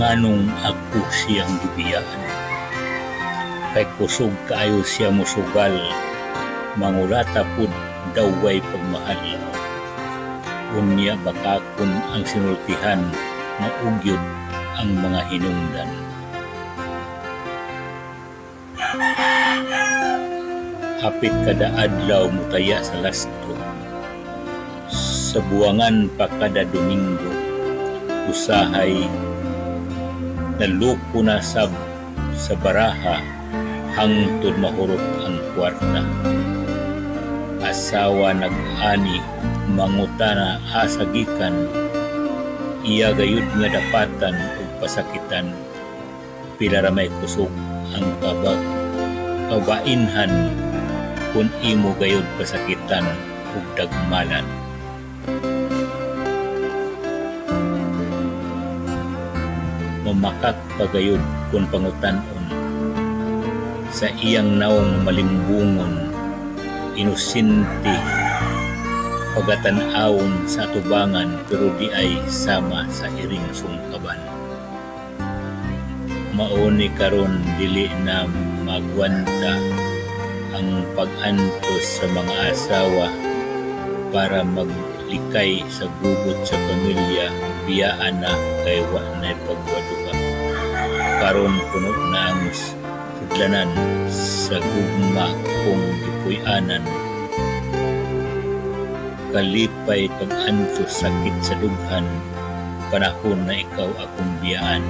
nganong ako siyang gibiyaan. Kay kusog kaayo siya musugal, mangulata pud daw way pagmahal. Unya bakakon ang sinultihan, maugyod ang mga hinungdan. Hapit kada adlaw mutaya sa lasto, sa buwangan pa kada Domingo, usahay naluko na sa baraha hangtod mahurot ang kwarta. Asawa nag-ani mangutana asagikan, iya gayud nga dapatan ug pasakitan, pila ra may kusog ang kabainhan kun imo gayud pasakitan ug dagmalan. Mamakak pagayod kun pangutan-on sa iyang naong malimbungon, inusinti pagatan-awon sa tubangan pero di ay sama sa iring sungkaban. Mauni karon dili na magwanta ang pag-antos sa mga asawa para maglikay sa gugot sa pamilya, biyaan na kay wa na pagwaduha. Karon puno na ang sudlanan sa gugma kung gipuy-anan. Kalipay pag-antos sakit sa dughan, panahon na ikaw akong biyaan.